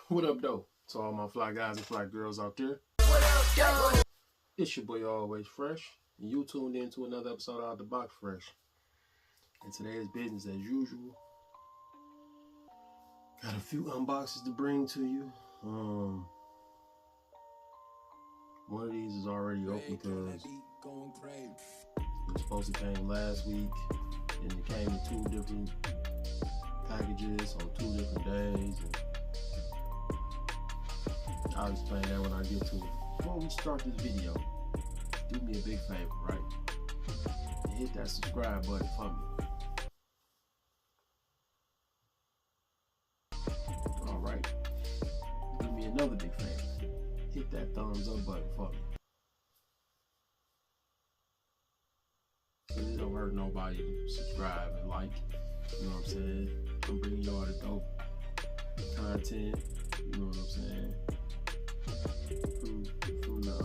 What up, though? To all my fly guys and fly girls out there. It's your boy Always Fresh, and you tuned in to another episode of OutTheBox Phresh. And today's business as usual. Got a few unboxes to bring to you. One of these is already open because it was supposed to came last week, and it came in 2 different packages on 2 different days. And I'll explain that when I get to it. Before we start this video, do me a big favor, right? And hit that subscribe button for me. Alright. Do me another big favor. Hit that thumbs up button for me. It don't hurt nobody to subscribe and like. You know what I'm saying? I'm bringing y'all the dope content. You know what I'm saying? From the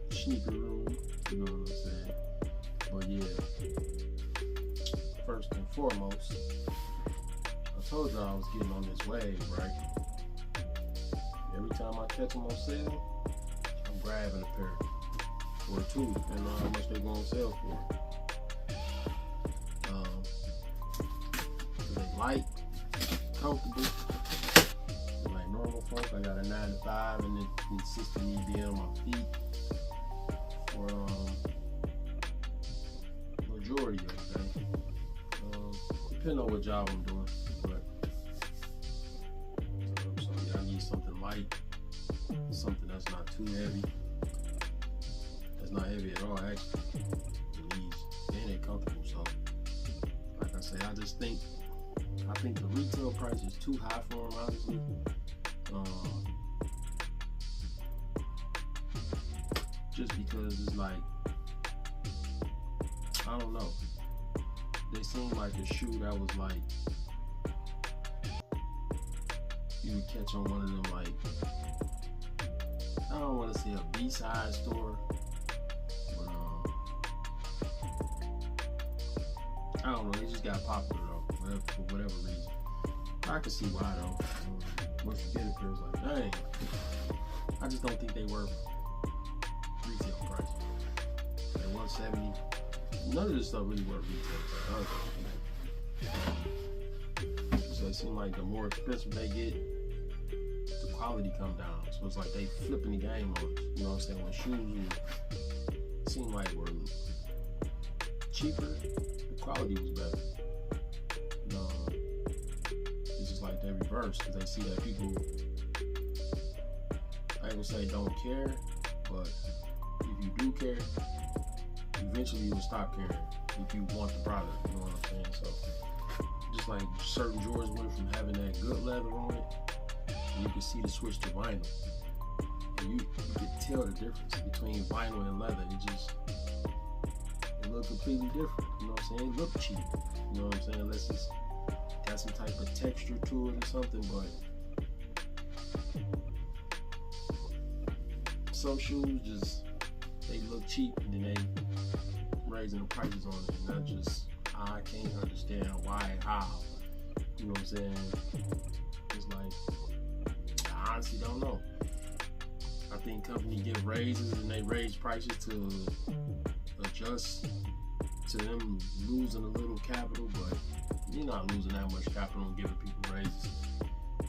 sneaker room, you know what I'm saying? But yeah, first and foremost, I told y'all I was getting on this wave, right? Every time I catch them on sale, I'm grabbing a pair or 2, depending on how much they go on sale for. They light, comfortable. Normal folk. I got a 9 to 5 and it insisted me being on my feet for majority of the day. Depending on what job I'm doing. But so yeah, I need something light, something that's not too heavy. That's not heavy at all actually. It easy and it's comfortable. So like I say, I think the retail price is too high for them, honestly. Just because it's like, I don't know, they seem like a shoe that was like, you would catch on one of them, like, I don't want to say a B-side store, but I don't know, they just got popular though, for whatever reason. I can see why though. Once you get a pair, it's like, dang, I just don't think they worth retail price. At 170, none of this stuff really worth retail price. So it seems like the more expensive they get, the quality come down. So it's like they flipping the game on us. You know what I'm saying? When shoes seem like were cheaper, the quality was better. Like they reverse because they see that people, I ain't gonna say don't care, but if you do care, eventually you'll stop caring if you want the product, you know what I'm saying? So just like certain Jordans went from having that good leather on it, and you can see the switch to vinyl, and you can tell the difference between vinyl and leather. It look completely different, you know what I'm saying? It look cheap, you know what I'm saying? Unless it's got some type of texture to it or something, but some shoes just, they look cheap and then they raising the prices on it, and I can't understand why and how, you know what I'm saying? It's like, I honestly don't know. I think companies get raises and they raise prices to adjust to them losing a little capital, but you're not losing that much capital on giving people raises.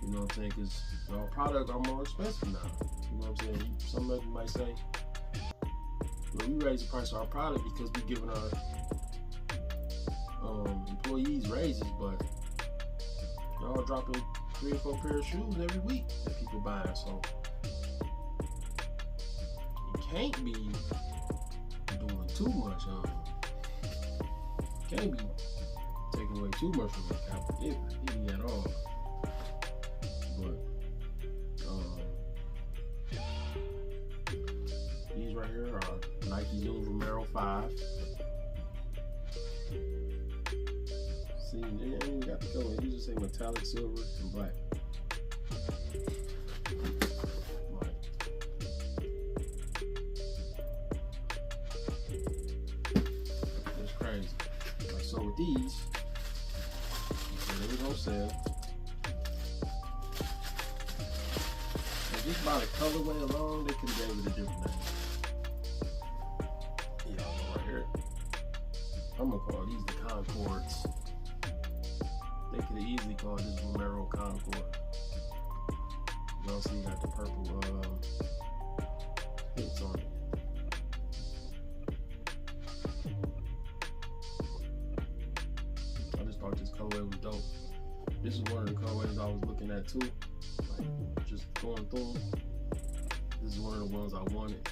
You know what I'm saying? Because our products are more expensive now. You know what I'm saying? Some of you might say, well, we raise the price of our product because we're giving our employees raises, but y'all dropping 3 or 4 pair of shoes every week that people buy. So you can't be doing too much. Can't be taking away too much from the capital, if any at all. But these right here are Nike Zoom Vomero 5. See, they ain't even got the color. They just say metallic silver and black. That's crazy. So with these, they was on sale. just by the colorway alone, they could have gave it a different name. Y'all know right here. I'm gonna call these the Concords. They could have easily called this Vomero Concord. You all see you got the purple hits on it. I just thought this colorway was dope. This is one of the colorways I was looking at too. Like just going through them. This is one of the ones I wanted.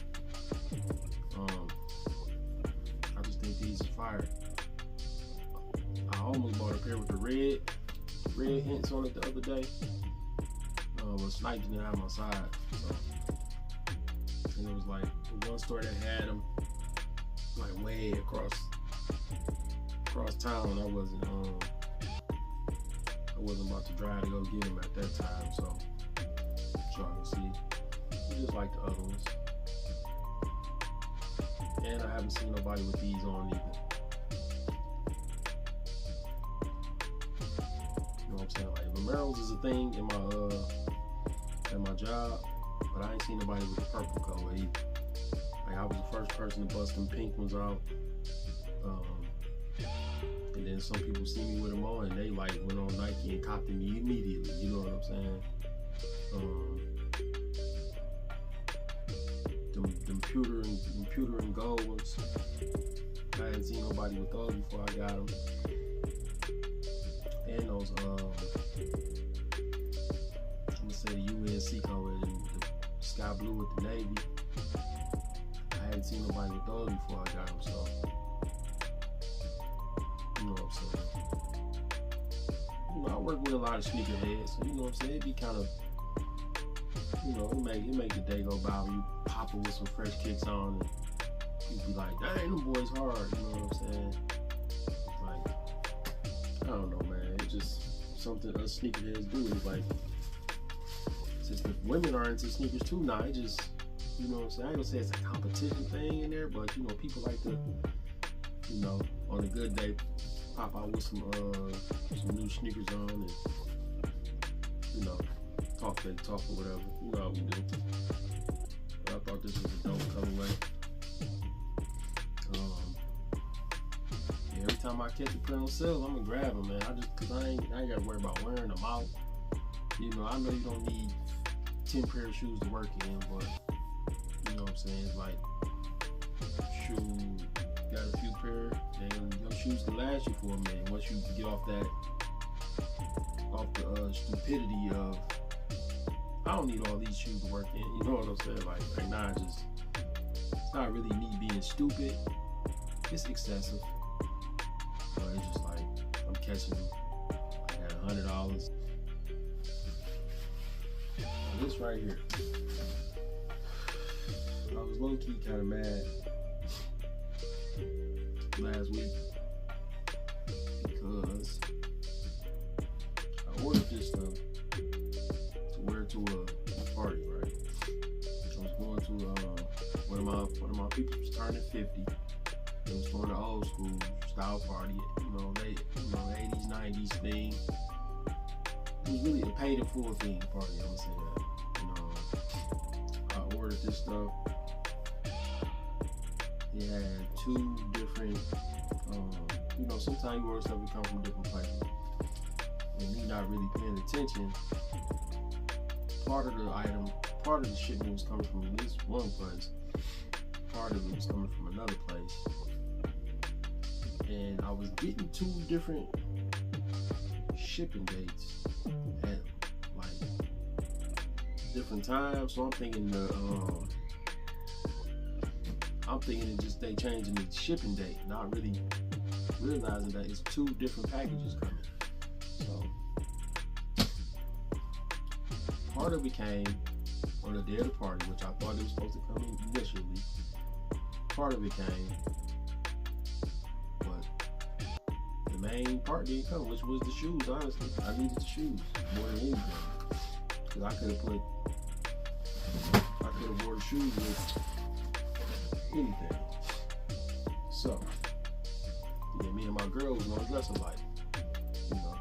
I just think these are fire. I almost bought a pair with the red hints on it the other day. But Snipe didn't have my size. So. And it was like the one store that had them like way across town. I wasn't about to drive to go get them at that time, so y'all can see. I just like the other ones. And I haven't seen nobody with these on either. You know what I'm saying? Like Vomeros is a thing in my job, but I ain't seen nobody with the purple color either. Like I was the first person to bust them pink ones out. And then some people see me with them on and they like went on Nike and copied me immediately, you know what I'm saying? Them pewter and gold ones. I hadn't seen nobody with those before I got them. And those, I'm gonna say the UNC color, the sky blue with the navy. I hadn't seen nobody with those before I got them, so. You know what I'm saying? You know, I work with a lot of sneakerheads, so you know what I'm saying? It'd be kind of, you know, it make the day go by when you pop it with some fresh kicks on and you be like, dang, them boys hard, you know what I'm saying? Like, I don't know, man. It's just something us sneakerheads do. It's like, since the women are into sneakers too now, it just, you know what I'm saying? I ain't gonna say it's a competition thing in there, but you know, people like to, you know, on a good day, pop out with some new sneakers on and, you know, talk or whatever. You know how we do. But I thought this was a dope colorway. Yeah, every time I catch a pair on sale, I'm gonna grab them, man. Cause I ain't gotta worry about wearing them out. You know, I know you don't need 10 pair of shoes to work in, but you know what I'm saying? It's like, shoot, got a few pair, and your shoes can last you for a minute once you get off the stupidity of, I don't need all these shoes to work in, you know what I'm saying? Like nah, it's not really me being stupid, it's excessive, but it's just like, I'm catching them, I had $100. This right here, I was low-key kind of mad last week because I ordered this stuff to wear to a party, right? I was going to one of my people was turning 50. They was doing an old school style party, you know, 80s, 90s thing. It was really a paid in full theme party, I'm gonna say that. I ordered this stuff. It had two different, you know, sometimes you order stuff that come from different places. And me not really paying attention, part of the shipment was coming from this one place. Part of it was coming from another place. And I was getting two different shipping dates at like different times. So I'm thinking it's just they changing the shipping date, not really realizing that it's two different packages coming. So part of it came on the day of the party, which I thought it was supposed to come in initially. Part of it came, but the main part didn't come, which was the shoes. Honestly, I needed the shoes more than anything, because I could have wore the shoes with anything. So yeah, me and my girl was gonna dress alike, you know.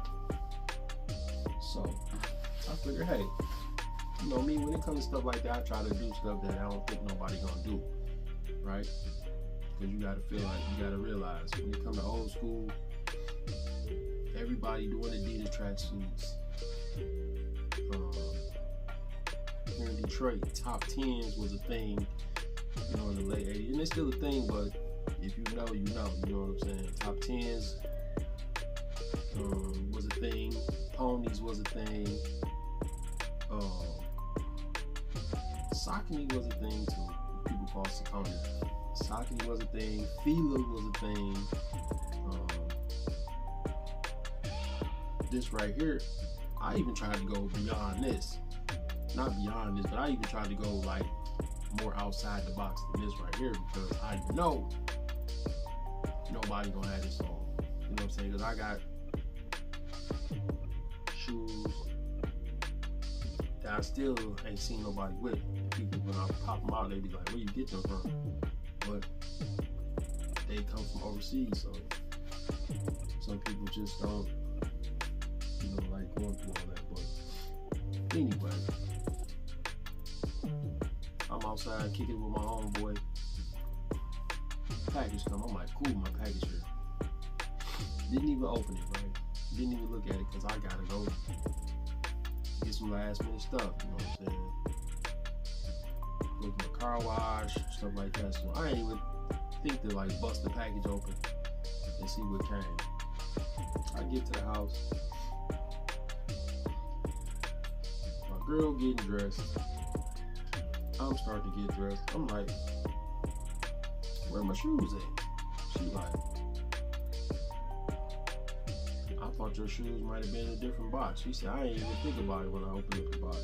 So I figured, hey, you know me, when it comes to stuff like that, I try to do stuff that I don't think nobody gonna do, right? Because you gotta feel like, you gotta realize, when it comes to old school, everybody doing Adidas tracksuits. Here in Detroit, top 10s was a thing, you know, in the late 80s, and it's still a thing, but if you know, you know what I'm saying? Top 10s was a thing, ponies was a thing, Saucony was a thing too. People call it Saucony. Saucony was a thing. Fila was a thing. This right here, I even tried to go beyond this. Not beyond this, but I even tried to go like more outside the box than this right here, because I know nobody gonna have this on. You know what I'm saying? Because I got shoes that I still ain't seen nobody with. People, when I pop them out, they be like, where you get them from? But they come from overseas, so some people just don't, you know, like going through all that. But anyway, I'm outside kicking it with my homeboy. Package come. I'm like, cool, my package here. Didn't even open it, right? Didn't even look at it, because I gotta go get some last minute stuff, you know what I'm saying? Go to my car wash, stuff like that. So I ain't even think to like bust the package open and see what came. I get to the house, my girl getting dressed, I'm starting to get dressed. I'm like, where my shoes at? She like, I thought your shoes might have been in a different box. She said, I ain't even think about it when I opened up the box.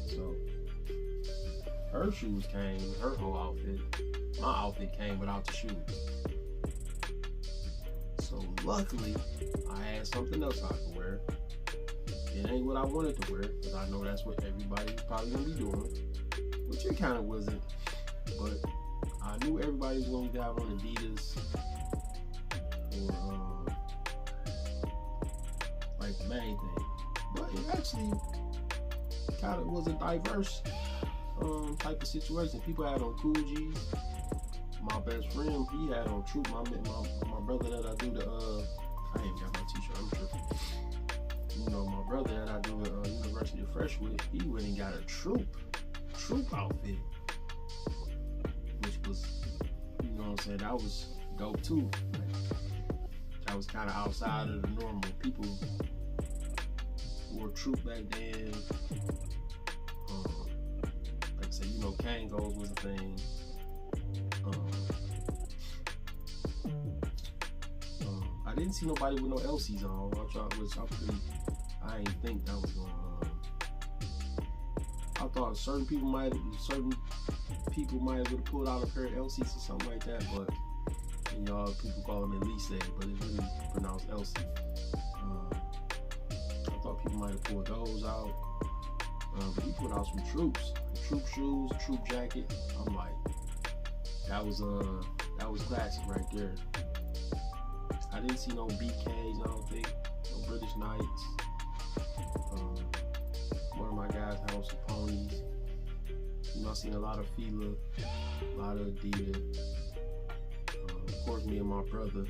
So her shoes came, her whole outfit. My outfit came without the shoes. So luckily, I had something else I could wear. It ain't what I wanted to wear, because I know that's what everybody's probably gonna be doing, which it kind of wasn't. But I knew everybody was gonna have on Adidas or like the main thing. But it actually kind of was a diverse type of situation. People had on Cool G's. My best friend, he had on Troop. My brother that I do the I ain't got my t-shirt, I'm tripping. You know, my brother that I do the University of Phresh with, he went and got a troop outfit, which was, you know what I'm saying, that was dope too. Like, that was kind of outside of the normal. People wore troop back then. Like I said, you know, Kangos was a thing. I didn't see nobody with no LCs on, which I ain't think that was going on. I thought certain people might have pulled out a pair of LCs or something like that, but and y'all people call them Elise, but it's really pronounced LC. I thought people might have pulled those out, but he put out some troops, troop shoes, troop jacket. I'm like, that was classic right there. I didn't see no BKs, I don't think, no British Knights. One of my guys had on some ponies. You know, I seen a lot of Fila, a lot of Adidas. Of course, me and my brother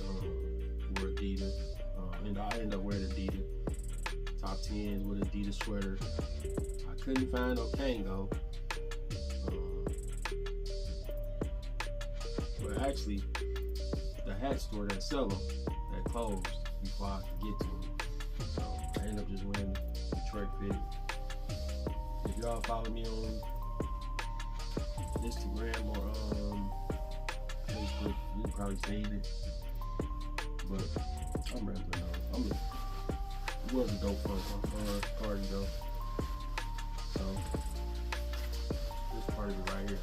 wore Adidas, and I ended up wearing Adidas. Top 10s with Adidas sweater. I couldn't find no Kango. But actually, the hat store that sell them, that closed before I could get to them. So I ended up just wearing the Detroit fit. If y'all follow me on Instagram or Facebook, you probably seen it. But I'm rambling on. It was a dope party though. So this part of it right here.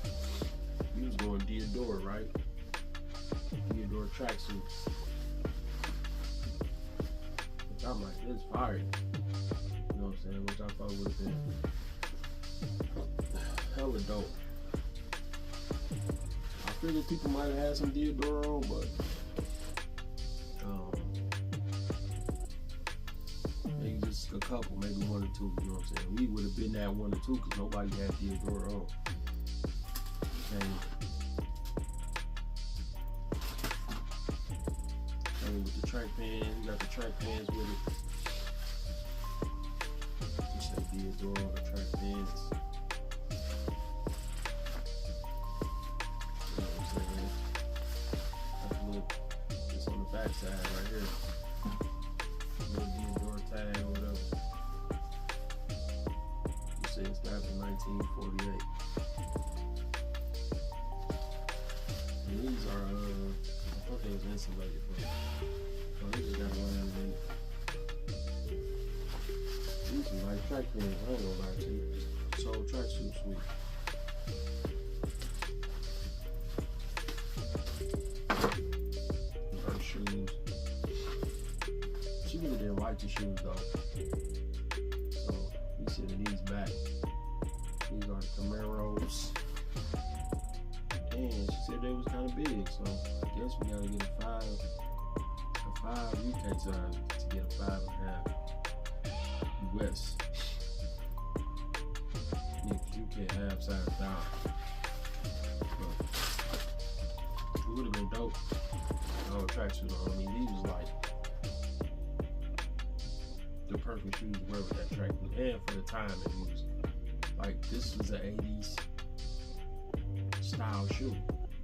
We was going Diadora, right? Diadora tracksuits. Which I'm like, this fire. You know what I'm saying? Which I thought would have been hella dope. I figured people might have had some Diadora on, but they just just a couple, maybe one or two, you know what I'm saying? We would have been that one or two because nobody had Diadora on. And with the track pants, we got the track pants with it. You say Diadora on the track pants. You know what I'm saying? That's a little, it's on the back side right here. Little Diadora tag or whatever. You say it's got from 1948. And these are, I thought they was insulated, but they just got one in it. These are nice track pants, I ain't gonna lie to you. Just old tracksuit sweet. Her shoes. She really didn't like the shoes though. So we sending these back. These are the Vomeros. And she said they was kind of big, so I guess we gotta get a 5 UK size to get a 5.5 US. Yeah, you can't have size down. But it would have been dope. Oh, tracksuit on. I mean, these was like the perfect shoes to wear with that tracksuit, and for the time it was like this was an 80s style shoe.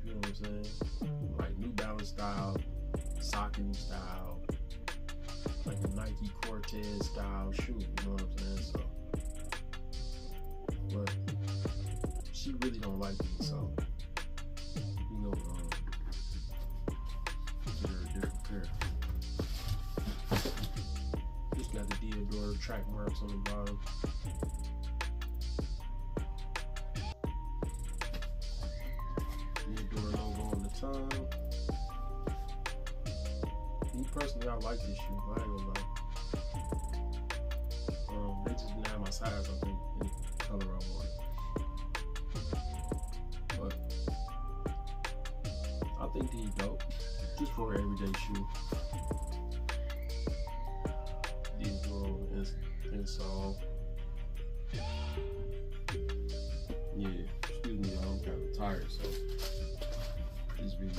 You know what I'm saying? Like New Balance style, Saucony style, like a Nike Cortez style shoe. You know what I'm saying? So, but she really don't like these, so you know, get her a different pair. Just got the Diadora track marks on the bottom. Diadora logo on the tongue. Me personally, I like this shoe. I ain't gonna lie. They just didn't have my size, I think, in the color I wanted. But I think these dope, just for an everyday shoe. Diadora insole. Yeah, excuse me, y'all, I'm kind of tired, so this video is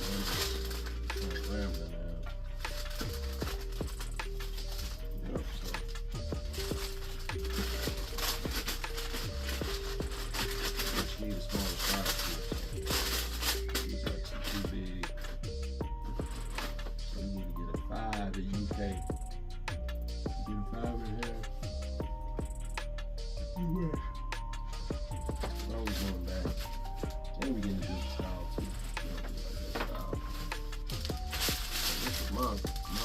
kind of rambling now. Yep, so just need a smaller size too. These are too big. So we need to get a 5 at UK. Get a 5.5. Always going back. And we get a good style too. You know, like that style. So this is my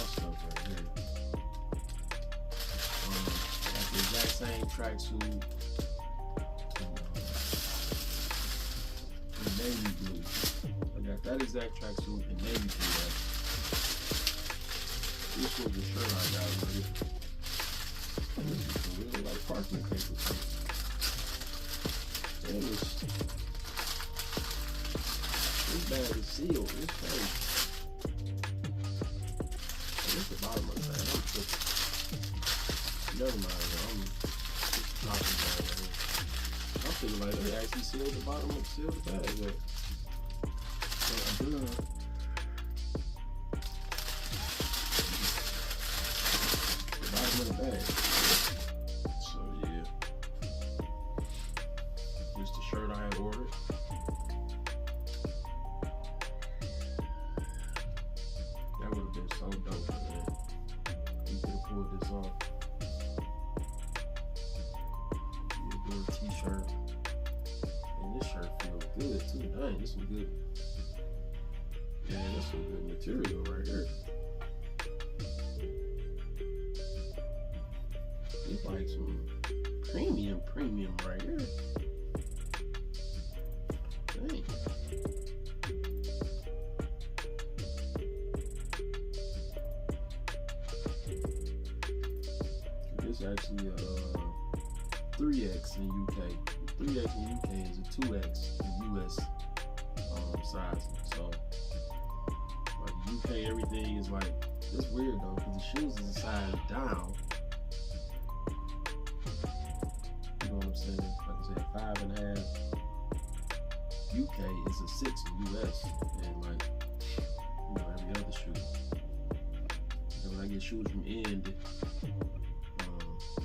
stuff right here. Got the exact same tracksuit. In navy blue. I got that exact tracksuit in navy blue. Right? This was the shirt I got already. And this is a real like parchment paper. And this bag is sealed. This thing. This is the bottom of the bag. I'm tripping. Never mind. I'm just talking about it. I'm thinking like they actually sealed the bottom and sealed the bag. But the bottom of the bag. So yeah. Just the shirt I had ordered. That would have been so dope, man. We could have pulled this off. You do a t-shirt. And this shirt feels good too. Dang, this some good. Yeah, that's some good material right here. It's like some premium right here. Dang. This actually 3X in UK. 3X in UK is a 2X in US size. So like UK, everything is like, it's weird though, because the shoes is a size down. $6 in US, and like, you know, every other shoe. And when I get shoes from End,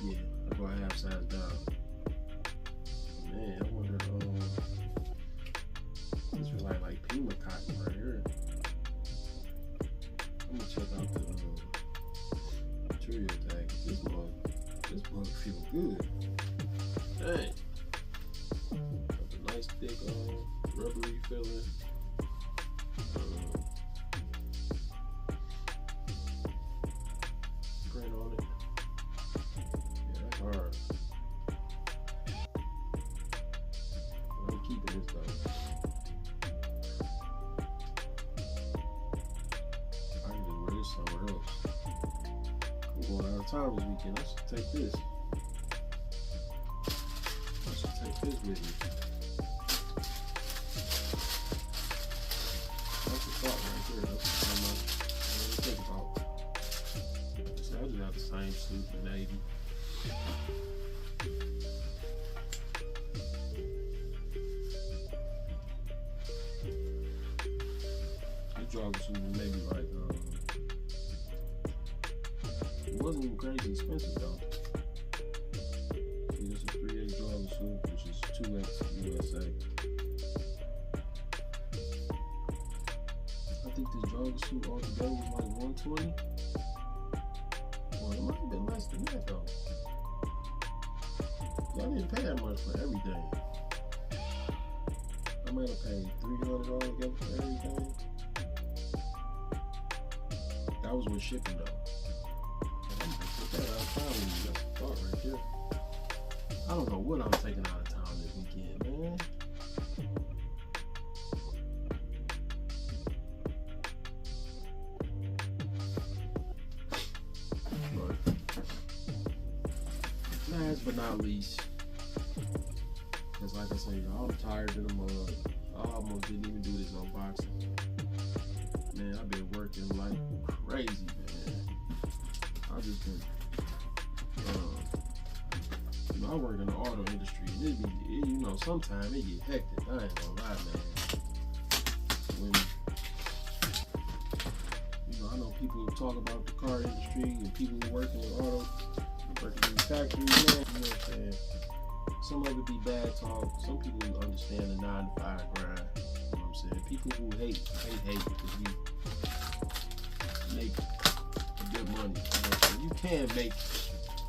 yeah, I go a half size down. Man, I wonder, this is like Pima cotton right here. I'm gonna check out the material tag. This mug feel good. Dang. Got a nice thick rubbery feeling. Print on it. Yeah, that's hard. I'm keeping this though. I can just wear this somewhere else. I'm going out of town this weekend. I should take this. Take this with me. That's the thought right there. That's what I'm think about. So I just have the same suit in navy. The jogger suit was maybe like it wasn't even crazy expensive though. It's a 3/8 jogger suit, which is 2X USA. I think this jogger suit altogether was like $120. Well, it might have been less than that though. I didn't pay that much for everything. I might have paid $300 together for everything. That was with shipping though. I'm gonna put that out of town with you. That's the thought right there. I don't know what I'm taking out of town this weekend, man. But last but not least, because like I said, I'm tired of the mug. I almost didn't even do this unboxing. Man, I've been working like crazy, man. I just been I work in the auto industry, and sometimes it get hectic. I ain't gonna lie, man. When, I know people talk about the car industry and people who work in the auto, working in the factory, man, you know what I'm saying? Some of it be bad talk. Some people understand the 9 to 5 grind, you know what I'm saying? People who hate because we make good money, you know what I'm saying? You can make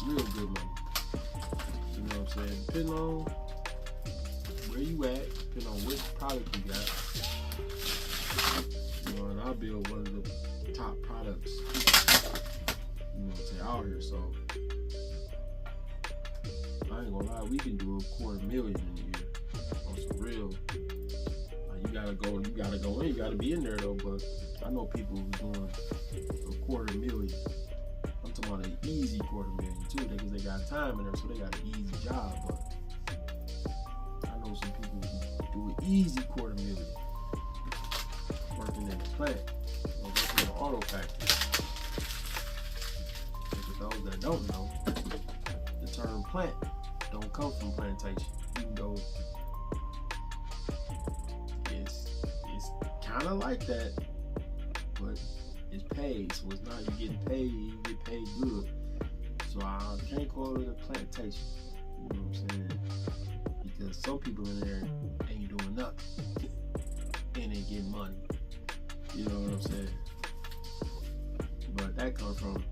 real good money. You know what I'm saying? Depending on where you at, depending on which product you got. And I build one of the top products, you know what I'm saying, out here. So I ain't gonna lie, we can do $250,000 in a year on some real. Like you gotta go in, you gotta be in there though. But I know people who's doing $250,000. I'm talking about an easy $250,000 too, because they got time in there, so they got an easy job. But I know some people who do an easy $250,000 working in the plant or working in the auto factory. And for those that don't know, the term plant don't come from plantation, even though it's kind of like that, but it's paid, so it's not you getting paid, you get paid good. So I can't call it a plantation, you know what I'm saying? Because some people in there ain't doing nothing and ain't getting money, you know what I'm saying? But that comes from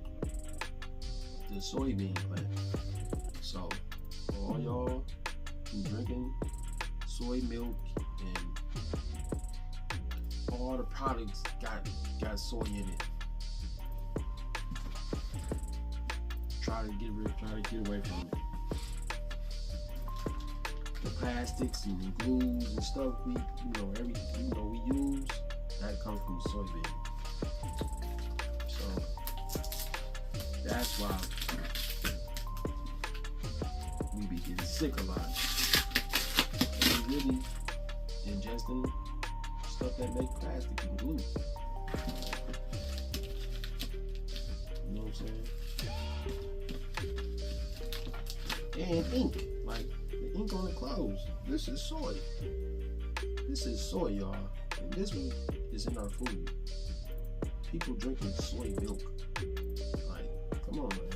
the soybean plant. So for all y'all who drinking soy milk and all the products got soy in it, try to get away from it. The plastics and glues and stuff we use, that comes from the soybean. So that's why we be getting sick a lot. We really ingesting stuff that make plastic and glue. You know what I'm saying? And ink, like the ink on the clothes. This is soy. This is soy, y'all. And this one is in our food. People drinking soy milk. Like, come on, man.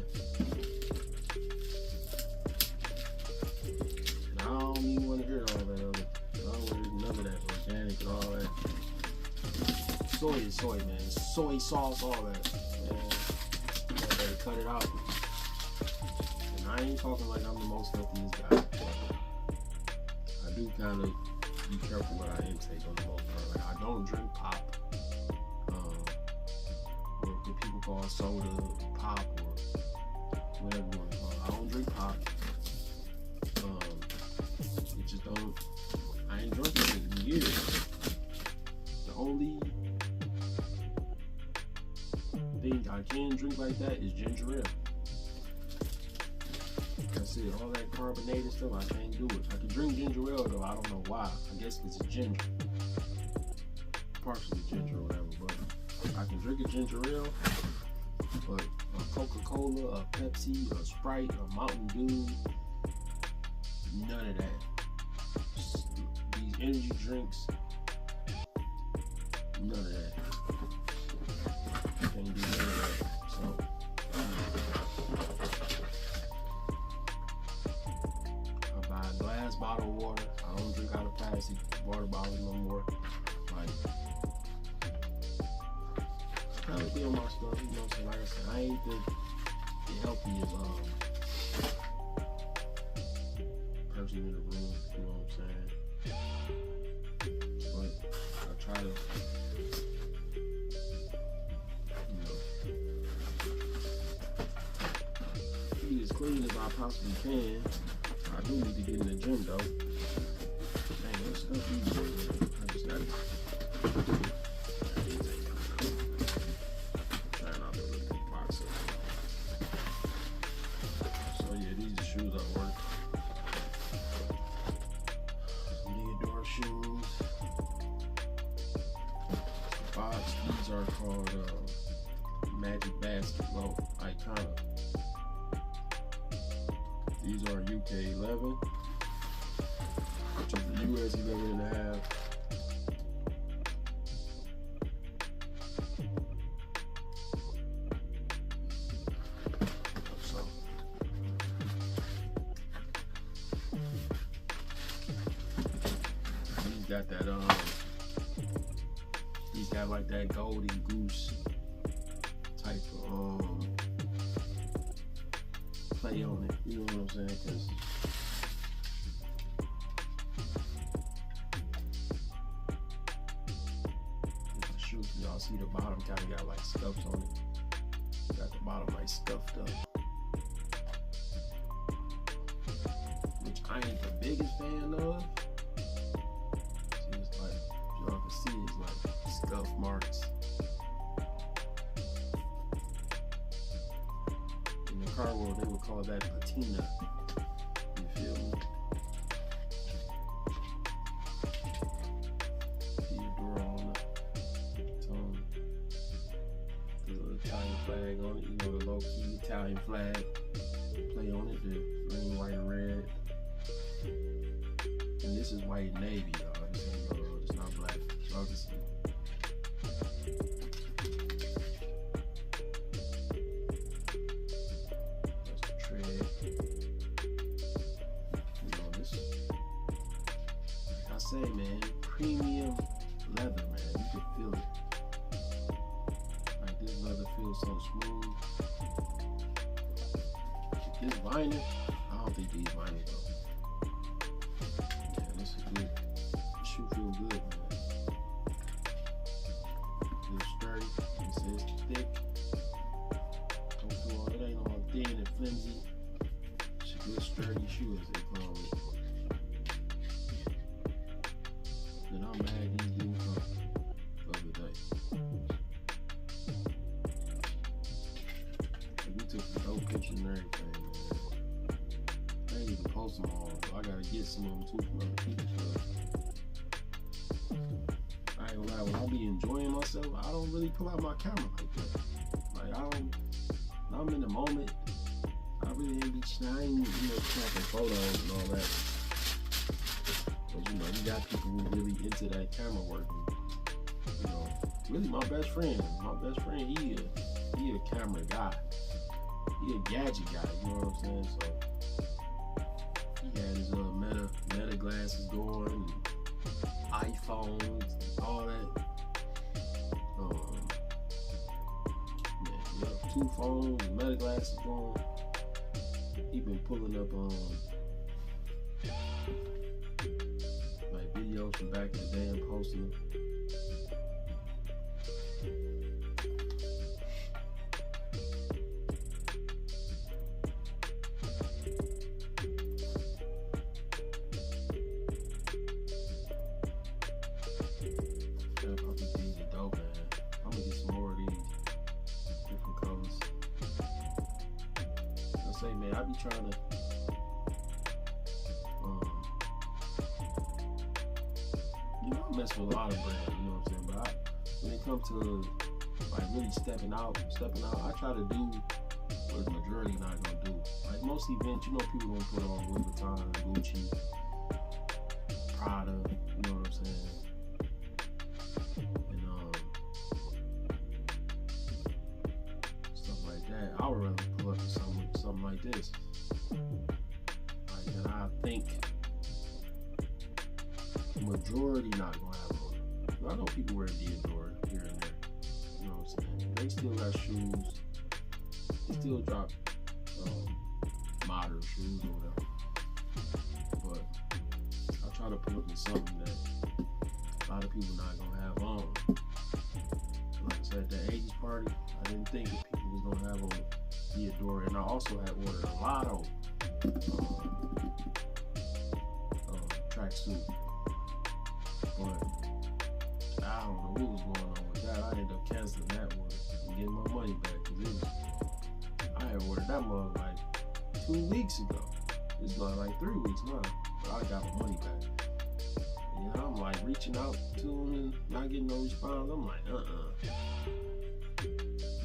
And I don't even want to hear all that other. I don't want to hear none of that organic and all that. Soy is soy, man. Soy sauce, all that. Man, you better cut it out. And I ain't talking like I'm the most healthiest guy. I do kind of be careful what I intake on the most part. Like, I don't drink pop. Or what people call soda, pop, or whatever you want to call it. I don't drink pop. It just don't. I ain't drunk it in years. The only thing I can drink like that is ginger ale. That's it. All that carbonated stuff, I can't do it. I can drink ginger ale though. I don't know why. I guess because it's ginger. Partially ginger or whatever, but I can drink a ginger ale. But a Coca-Cola, a Pepsi, a Sprite, a Mountain Dew, none of that. These energy drinks, none of that. Can't do none of that. So, I buy a glass bottle of water. I don't drink out of plastic water bottles no more. Like, I would be on my stuff, you know what I'm saying? Like I said, I ain't the healthiest person in the room, you know what I'm saying? But I try to, eat as clean as I possibly can. I do need to get in the gym though. Dang, that stuff easy. I just gotta These are called Magic Basketball Icona. These are UK 11, which is the US 11 and a half. So, these got that He's got like that golden goose type of play on it. You know what I'm saying? Cause the shoe, y'all see the bottom kind of got like scuffs on it. Got the bottom like scuffed up, which I ain't the biggest fan of. See, it's like y'all can see it's like scuff marks. In the car world, they would call that patina. You feel me? Diadora on the tongue. The little Italian flag on it. You know, the low-key Italian flag. Play on it. The green, white, and red. And this is white and navy, y'all. This ain't it's not black. Y'all can see. Say, man, premium leather, man. You can feel it. Like this leather feels so smooth. This vinyl, I don't think these vinyl though. Yeah, this is good. This shoe feel good, man. It's sturdy. It says thick. Don't feel all it ain't all thin and flimsy. It's a good sturdy shoe, as they call it. And I'm mad these didn't come the other day. We took the dope pictures and everything, man. I ain't even post them all, so I gotta get some of them too from other people. I ain't gonna lie, when I be enjoying myself, I don't really pull out my camera like that. Like when I'm in the moment, I really ain't be snapping photos and all that. But you know, you got people who really into that camera work. You know, really my best friend, he a camera guy. He a gadget guy, you know what I'm saying? So he had his meta glasses going, and iPhones, and all that. Man, yeah, 2 phones and meta glasses going. He been pulling up like videos from back in the day and posting them. Man, I be trying to you know, I mess with a lot of brands, you know what I'm saying? But when it comes to like really stepping out, I try to do what the majority not gonna do. Like most events, you know, people gonna put on Louis Vuitton, Gucci, Prada, you know what I'm saying? And stuff like that. I would rather pull up to something like this. Like, and I think majority not gonna have on. I know people wear Diadora here and there. You know what I'm saying? They still got shoes. They still drop modern shoes or whatever. But I try to pull up to something that a lot of people not gonna have on. Like I said, at the 80s party, I didn't think that people was gonna have on Diadora, and I also had ordered a lot of tracksuit, but I don't know what was going on with that. I ended up canceling that one and getting my money back because I had ordered that mug like 2 weeks ago. It's not like 3 weeks now, but I got my money back. And I'm like reaching out to them and not getting no response. I'm like,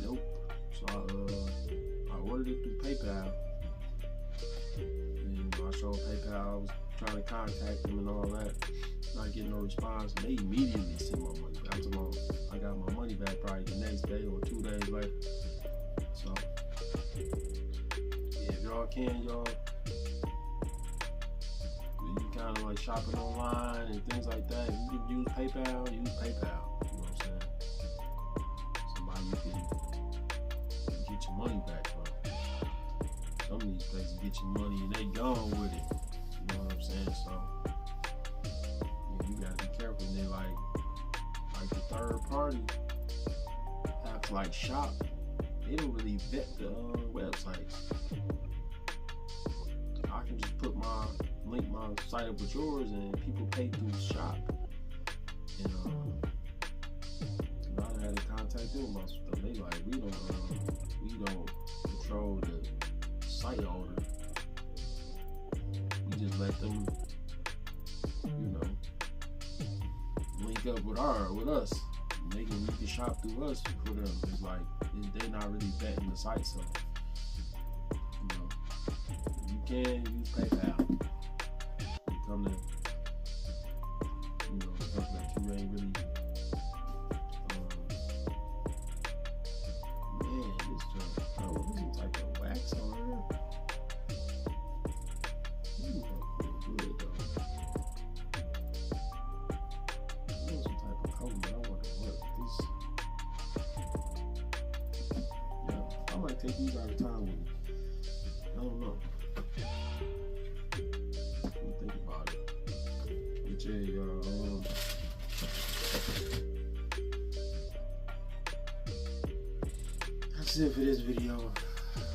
nope. So I ordered it through PayPal, and I showed PayPal I was trying to contact them and all that, not getting no response, and they immediately sent my money back. I got my money back probably the next day or 2 days later. So yeah, if y'all can, you kind of like shopping online and things like that. If you can use PayPal, use PayPal. You know what I'm saying? Somebody you can get your money back from. Some of these places get your money and they gone with it. You know what I'm saying? So yeah, you gotta be careful. And then like the third party have to like shop. They don't really vet the websites. I can just link my site up with yours, and people pay through the shop. And I had to contact them about stuff. They like, we don't control the site owner. We just let them, you know, link up with us. You can shop through us for them. It's like they're not really vetting the site, so you know, you can use PayPal. Come to, you know, stuff that you ain't really, man, this joint, oh, this is type of wax on here. Ooh, that feels good though. I know some type of coat, but I wonder what this, yeah, I might take these out of time with me. I don't know. Yeah, y'all. That's it for this video.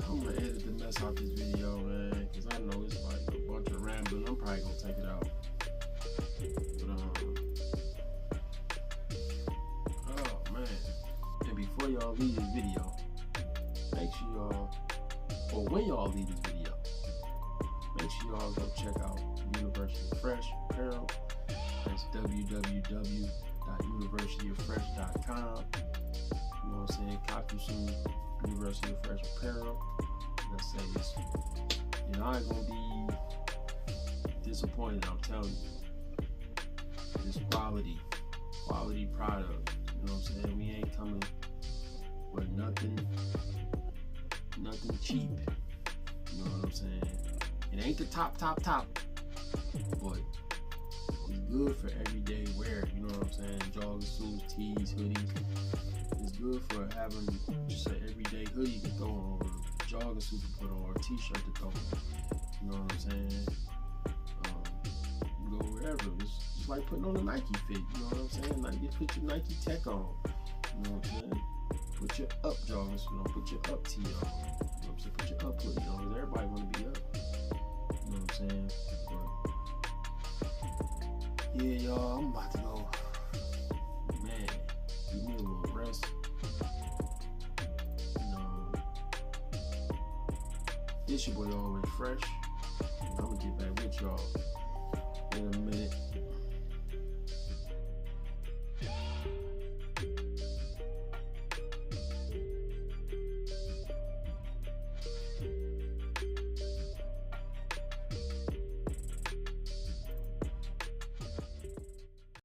I'm gonna edit the mess out this video, man, because I know it's like a bunch of rambling. I'm probably gonna take it out. But oh man. And before y'all leave this video, make sure y'all, or when y'all leave this video, make sure y'all go check out University of Phresh apparel. That's www.universityoffphresh.com. You know what I'm saying? Copy some University of Phresh apparel. Like I say, it's, you know, I ain't gonna be disappointed, I'm telling you. it's quality product. You know what I'm saying? We ain't coming with nothing cheap. You know what I'm saying? It ain't the top, but it's good for everyday wear. You know what I'm saying? Jogging suits, tees, hoodies. It's good for having just an everyday hoodie to throw on, jogging suit to put on, or a t-shirt to throw on. You know what I'm saying? You go wherever. It's like putting on a Nike fit. You know what I'm saying? Like you put your Nike Tech on. You know what I'm saying? Put your up jogging suit on. Put your up tee on. You know what I'm saying? Put your up hoodie on. Cause everybody wanna be up. You know what I'm saying? But yeah, y'all, I'm about to go. Man, give me a little rest. You know, this your boy OutTheBox Phresh. I'm gonna get back with y'all in a minute.